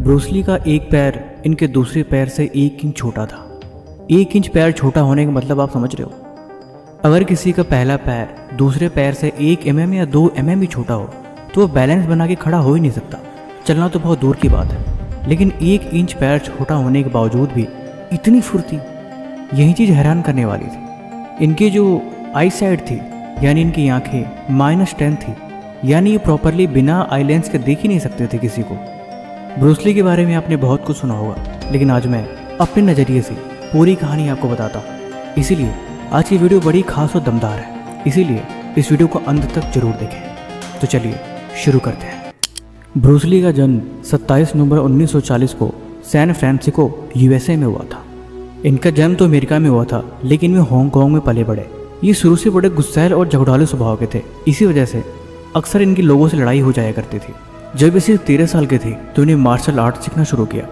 Bruce Lee का एक पैर इनके दूसरे पैर से 1 इंच छोटा था। 1 इंच पैर छोटा होने का मतलब आप समझ रहे हो। अगर किसी का पहला पैर दूसरे पैर से 1 mm या 2 mm भी छोटा हो तो वो बैलेंस बना के खड़ा हो ही नहीं सकता। चलना तो बहुत दूर की बात है, लेकिन 1 इंच पैर छोटा होने के बावजूद भी इतनी फुर्ती, यही चीज़ हैरान करने वाली थी। इनकी जो आई साइड थी, यानी इनकी आंखें -10 थी, यानी ये प्रॉपरली बिना आई लेंस के देख ही नहीं सकते थे किसी को। ब्रूस ली के बारे में आपने बहुत कुछ सुना होगा, लेकिन आज मैं अपने नज़रिए से पूरी कहानी आपको बताता हूँ। इसीलिए आज की वीडियो बड़ी खास और दमदार है, इसीलिए इस वीडियो को अंत तक जरूर देखें। तो चलिए शुरू करते हैं। ब्रूस ली का जन्म 27 नवंबर 1940 को सैन फ्रांसिस्को USA में हुआ था। इनका जन्म तो अमेरिका में हुआ था, लेकिन वे हांगकांग में पले बड़े। ये शुरू से बड़े गुस्सैल और झगड़ालू स्वभाव के थे। इसी वजह से अक्सर इनकी लोगों से लड़ाई हो जाया करती थी। जब ये सिर्फ 13 साल के थे तो इन्हें मार्शल आर्ट सीखना शुरू किया।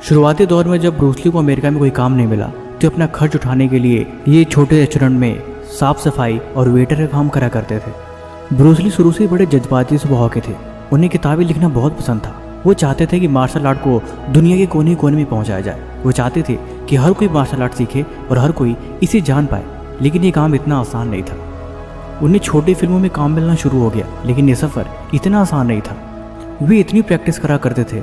शुरुआती दौर में जब ब्रूस ली को अमेरिका में कोई काम नहीं मिला तो अपना खर्च उठाने के लिए ये छोटे रेस्टोरेंट में साफ सफाई और वेटर का काम करा करते थे। ब्रूस ली शुरू से बड़े जज्बाती स्वभाव के थे। उन्हें किताबें लिखना बहुत पसंद था। वो चाहते थे कि मार्शल आर्ट को दुनिया के कोने कोने में पहुंचाया जाए। वो चाहते थे कि हर कोई मार्शल आर्ट सीखे और हर कोई इसे जान पाए, लेकिन ये काम इतना आसान नहीं था। उन्हें छोटी फिल्मों में काम मिलना शुरू हो गया, लेकिन ये सफ़र इतना आसान नहीं था। वे इतनी प्रैक्टिस करा करते थे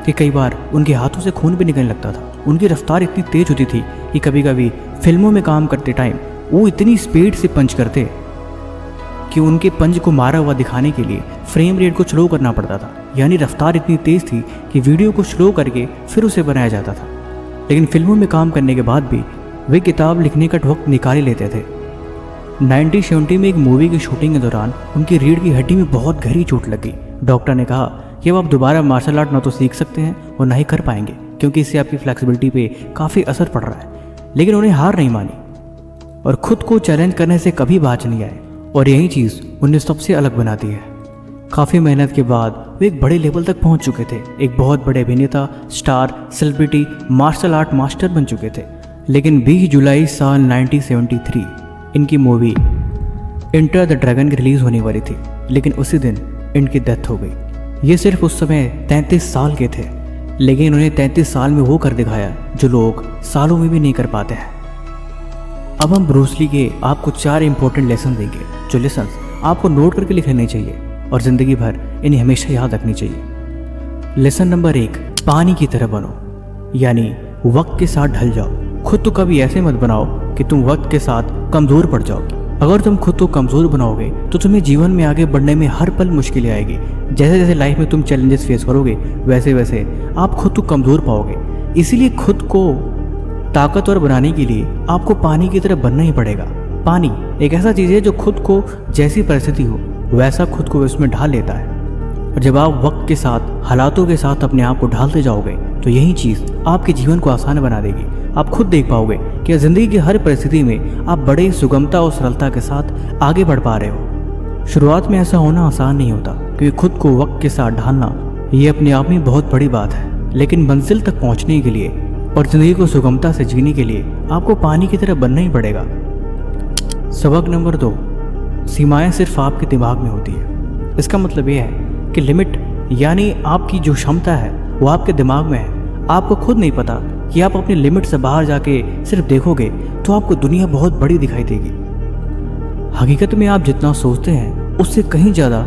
कि कई बार उनके हाथों से खून भी निकलने लगता था। उनकी रफ्तार इतनी तेज होती थी कि कभी कभी फिल्मों में काम करते टाइम वो इतनी स्पीड से पंच करते कि उनके पंच को मारा हुआ दिखाने के लिए फ्रेम रेट को स्लो करना पड़ता था। यानी रफ्तार इतनी तेज थी कि वीडियो को स्लो करके फिर उसे बनाया जाता था। लेकिन फिल्मों में काम करने के बाद भी वे किताब लिखने का वक्त निकाल ही लेते थे। 1970 में एक मूवी की शूटिंग के दौरान उनकी रीढ़ की हड्डी में बहुत गहरी चोट लग गई। डॉक्टर ने कहा कि अब आप दोबारा मार्शल आर्ट ना तो सीख सकते हैं और ना ही कर पाएंगे, क्योंकि इससे आपकी फ्लेक्सिबिलिटी पे काफ़ी असर पड़ रहा है। लेकिन उन्हें हार नहीं मानी और खुद को चैलेंज करने से कभी बाज नहीं आए, और यही चीज़ उन्हें सबसे अलग बनाती है। काफ़ी मेहनत के बाद वे एक बड़े लेवल तक पहुंच चुके थे। एक बहुत बड़े अभिनेता, star, celebrity, martial art master बन चुके थे। लेकिन 20 जुलाई साल 1973 इनकी movie Enter the Dragon release होने वाली थी, लेकिन उसी दिन इनकी डेथ हो गई। ये सिर्फ उस समय 33 साल के थे, लेकिन उन्हें 33 साल में वो कर दिखाया जो लोग सालों में भी नहीं कर पाते हैं। अब हम ब्रूस ली के आपको 4 इंपॉर्टेंट लेसन देंगे, जो लेसन आपको नोट करके लिख लेने चाहिए और ज़िंदगी भर इन्हें हमेशा याद रखनी चाहिए। लेसन नंबर 1, पानी की तरह बनो, यानी वक्त के साथ ढल जाओ। खुद तो कभी ऐसे मत बनाओ कि तुम वक्त के साथ कमज़ोर पड़ जाओगे। अगर तुम खुद को कमज़ोर बनाओगे तो तुम्हें जीवन में आगे बढ़ने में हर पल मुश्किलें आएगी। जैसे जैसे लाइफ में तुम चैलेंजेस फेस करोगे, वैसे वैसे आप खुद को कमज़ोर पाओगे। इसीलिए खुद को ताकतवर बनाने के लिए आपको पानी की तरह बनना ही पड़ेगा। पानी एक ऐसा चीज़ है जो खुद को जैसी परिस्थिति हो वैसा खुद को उसमें ढाल लेता है। और जब आप वक्त के साथ, हालातों के साथ अपने आप को ढालते जाओगे तो यही चीज़ आपके जीवन को आसान बना देगी। आप खुद देख पाओगे कि ज़िंदगी की हर परिस्थिति में आप बड़े सुगमता और सरलता के साथ आगे बढ़ पा रहे हो। शुरुआत में ऐसा होना आसान नहीं होता, क्योंकि खुद को वक्त के साथ ढालना ये अपने आप में बहुत बड़ी बात है। लेकिन मंजिल तक पहुंचने के लिए और ज़िंदगी को सुगमता से जीने के लिए आपको पानी की तरह बनना ही पड़ेगा। सबक नंबर 2, सीमाएं सिर्फ आपके दिमाग में होती है। इसका मतलब यह है कि लिमिट, यानी आपकी जो क्षमता है वो आपके दिमाग में है। आपको खुद नहीं पता कि आप अपनी लिमिट से बाहर जाके सिर्फ देखोगे तो आपको दुनिया बहुत बड़ी दिखाई देगी। हकीकत में आप जितना सोचते हैं उससे कहीं ज़्यादा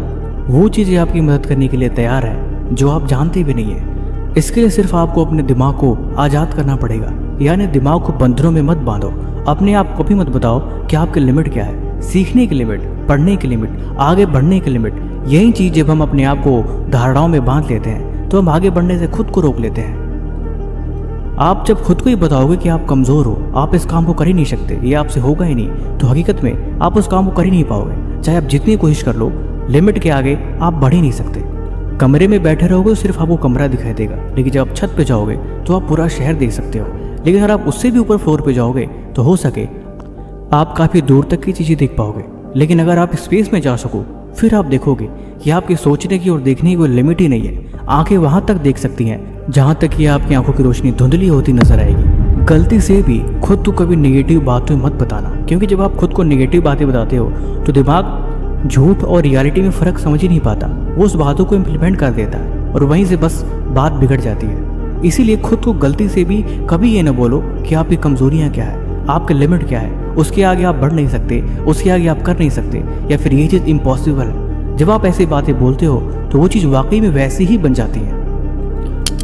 वो चीज़ें आपकी मदद करने के लिए तैयार है जो आप जानते भी नहीं है। इसके लिए सिर्फ आपको अपने दिमाग को आज़ाद करना पड़ेगा, यानी दिमाग को बंधनों में मत बांधो। अपने आप को भी मत बताओ कि आपकी लिमिट क्या है। सीखने की लिमिट, पढ़ने की लिमिट, आगे बढ़ने की लिमिट, यही चीज़ जब हम अपने आप को धारणाओं में बांध लेते हैं तो हम आगे बढ़ने से खुद को रोक लेते हैं। आप जब खुद को ही बताओगे कि आप कमज़ोर हो, आप इस काम को कर ही नहीं सकते, ये आपसे होगा ही नहीं, तो हकीकत में आप उस काम को कर ही नहीं पाओगे। चाहे आप जितनी कोशिश कर लो, लिमिट के आगे आप बढ़ ही नहीं सकते। कमरे में बैठे रहोगे सिर्फ आपको कमरा दिखाई देगा, लेकिन जब आप छत पे जाओगे तो आप पूरा शहर देख सकते हो। लेकिन अगर आप उससे भी ऊपर फ्लोर पे जाओगे तो हो सके आप काफ़ी दूर तक की चीज़ें देख पाओगे। लेकिन अगर आप स्पेस में जा सको फिर आप देखोगे कि आपके सोचने की और देखने की कोई लिमिट ही नहीं है। आंखें वहाँ तक देख सकती हैं जहाँ तक कि आपकी आंखों की रोशनी धुंधली होती नजर आएगी। गलती से भी खुद को कभी नेगेटिव बातों में मत बताना, क्योंकि जब आप खुद को नेगेटिव बातें बताते हो तो दिमाग झूठ और रियलिटी में फ़र्क समझ ही नहीं पाता, वो उस बातों को इम्प्लीमेंट कर देता है। और वहीं से बस बात बिगड़ जाती है। इसीलिए खुद को गलती से भी कभी ये ना बोलो कि आपकी कमजोरियाँ क्या है, आपके लिमिट क्या है, उसके आगे आप बढ़ नहीं सकते, उसके आगे आप कर नहीं सकते, या फिर ये चीज़ इम्पॉसिबल है। जब आप ऐसी बातें बोलते हो तो वो चीज़ वाकई में वैसी ही बन जाती है।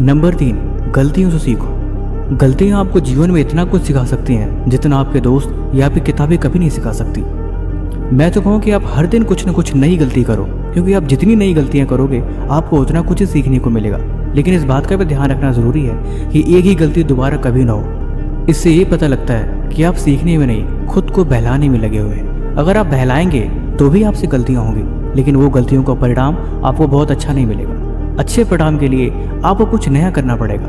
नंबर 3, गलतियों से सीखो। गलतियाँ आपको जीवन में इतना कुछ सिखा सकती हैं जितना आपके दोस्त या आपकी किताबें कभी नहीं सिखा सकती। मैं तो कहूँ कि आप हर दिन कुछ न कुछ नई गलती करो, क्योंकि आप जितनी नई गलतियाँ करोगे आपको उतना कुछ ही सीखने को मिलेगा। लेकिन इस बात का भी ध्यान रखना ज़रूरी है कि एक ही गलती दोबारा कभी ना हो। इससे ये पता लगता है कि आप सीखने में नहीं, खुद को बहलाने में लगे हुए हैं। अगर आप बहलाएंगे तो भी आपसे गलतियाँ होंगी, लेकिन वो गलतियों का परिणाम आपको बहुत अच्छा नहीं मिलेगा। अच्छे परिणाम के लिए आपको कुछ नया करना पड़ेगा।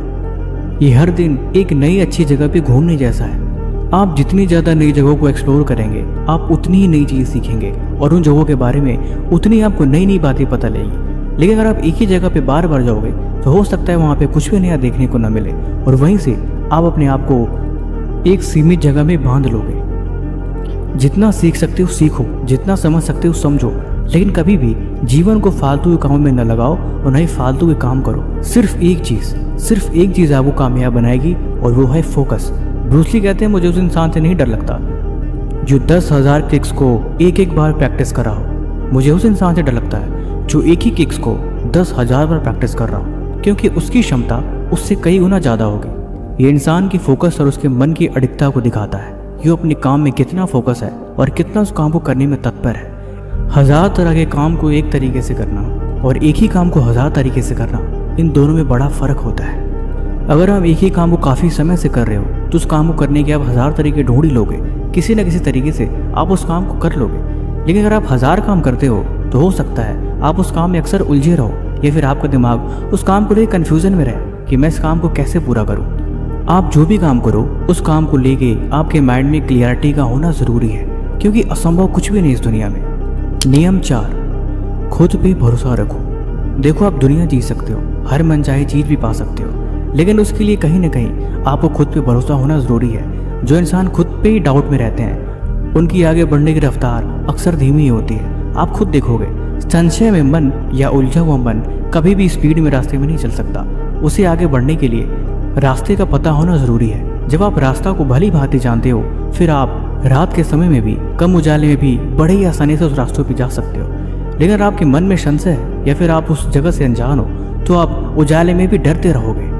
ये हर दिन एक नई अच्छी जगह पे घूमने जैसा है। आप जितनी ज़्यादा नई जगहों को एक्सप्लोर करेंगे आप उतनी ही नई चीज़ सीखेंगे और उन जगहों के बारे में उतनी आपको नई नई बातें पता लगेगी। लेकिन अगर आप एक ही जगह पे बार बार जाओगे तो हो सकता है वहाँ पे कुछ भी नया देखने को न मिले और वहीं से आप अपने आप को एक सीमित जगह में बांध लोगे। जितना सीख सकते हो सीखो, जितना समझ सकते हो समझो, लेकिन कभी भी जीवन को फालतू के कामों में न लगाओ और न ही फालतू के काम करो। सिर्फ एक चीज़ आपको कामयाब बनाएगी और वो है फोकस। ब्रूस ली कहते हैं मुझे उस इंसान से नहीं डर लगता जो 10,000 किक्स को एक बार प्रैक्टिस कर रहा हो। मुझे उस इंसान से डर लगता है जो एक ही किक्स को 10,000 बार प्रैक्टिस कर रहा हो, क्योंकि उसकी क्षमता उससे कई गुना ज़्यादा होगी। ये इंसान की फोकस और उसके मन की अडिगता को दिखाता है कि वो अपने काम में कितना फोकस है और कितना उस काम को करने में तत्पर है। 1000 तरह के काम को एक तरीके से करना और एक ही काम को 1000 तरीके से करना, इन दोनों में बड़ा फ़र्क होता है। अगर आप एक ही काम को काफ़ी समय से कर रहे हो तो उस काम को करने के आप 1000 तरीके ढूंढ ही लोगे, किसी न किसी तरीके से आप उस काम को कर लोगे। लेकिन अगर आप 1000 काम करते हो तो हो सकता है आप उस काम में अक्सर उलझे रहो या फिर आपका दिमाग उस काम को लेकर कन्फ्यूज़न में रहे कि मैं इस काम को कैसे पूरा करूँ। आप जो भी काम करो उस काम को लेके आपके माइंड में क्लियरिटी का होना ज़रूरी है, क्योंकि असंभव कुछ भी नहीं इस दुनिया में। नियम 4, खुद पे भरोसा रखो। देखो आप दुनिया जी सकते हो, हर मनचाही चीज़ भी पा सकते हो, लेकिन उसके लिए कहीं ना कहीं आपको खुद पे भरोसा होना ज़रूरी है। जो इंसान खुद पे ही डाउट में रहते हैं उनकी आगे बढ़ने की रफ्तार अक्सर धीमी ही होती है। आप खुद देखोगे, संशय में मन या उलझा हुआ मन कभी भी स्पीड में रास्ते में नहीं चल सकता। उसे आगे बढ़ने के लिए रास्ते का पता होना ज़रूरी है। जब आप रास्ता को भली भांति जानते हो फिर आप रात के समय में भी, कम उजाले में भी बड़े ही आसानी से उस रास्तों पर जा सकते हो। लेकिन अगर आपके मन में संशय है या फिर आप उस जगह से अनजान हो तो आप उजाले में भी डरते रहोगे।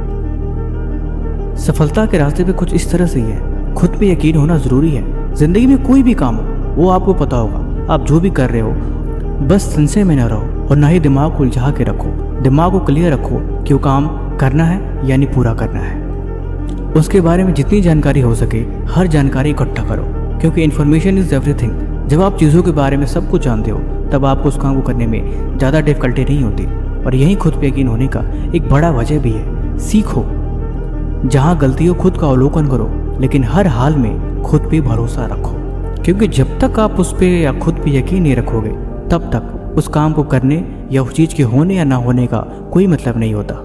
सफलता के रास्ते पे कुछ इस तरह से ही है, खुद पे यकीन होना ज़रूरी है। ज़िंदगी में कोई भी काम हो वो आपको पता होगा। आप जो भी कर रहे हो बस संशय में न रहो और ना ही दिमाग को उलझा के रखो। दिमाग को क्लियर रखो कि वो काम करना है यानी पूरा करना है। उसके बारे में जितनी जानकारी हो सके हर जानकारी इकट्ठा करो, क्योंकि इन्फॉर्मेशन इज़ एवरीथिंग। जब आप चीज़ों के बारे में सब कुछ जानते हो तब आपको उस काम को करने में ज़्यादा डिफिकल्टी नहीं होती और यही खुद पे यकीन होने का एक बड़ा वजह भी है। सीखो, जहाँ गलती हो खुद का अवलोकन करो, लेकिन हर हाल में खुद पे भरोसा रखो, क्योंकि जब तक आप उस पर या खुद पे यकीन नहीं रखोगे तब तक उस काम को करने या उस चीज़ के होने या ना होने का कोई मतलब नहीं होता।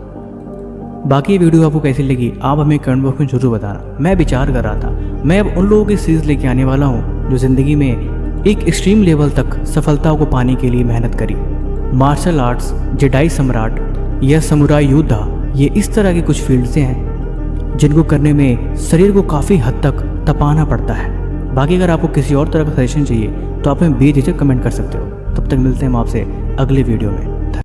बाकी ये वीडियो आपको कैसी लगी आप हमें कमेंट बॉक्स में जरूर बताना। मैं विचार कर रहा था मैं अब उन लोगों की सीरीज लेके आने वाला हूँ जो ज़िंदगी में एक एक्सट्रीम लेवल तक सफलता को पाने के लिए मेहनत करी। मार्शल आर्ट्स, जेडाई सम्राट या समुराई योद्धा, ये इस तरह की कुछ फील्ड से हैं जिनको करने में शरीर को काफ़ी हद तक तपाना पड़ता है। बाकी अगर आपको किसी और तरह का सजेशन चाहिए तो आप हमें बेझिझक कमेंट कर सकते हो। तब तक मिलते हैं हम आपसे अगले वीडियो में।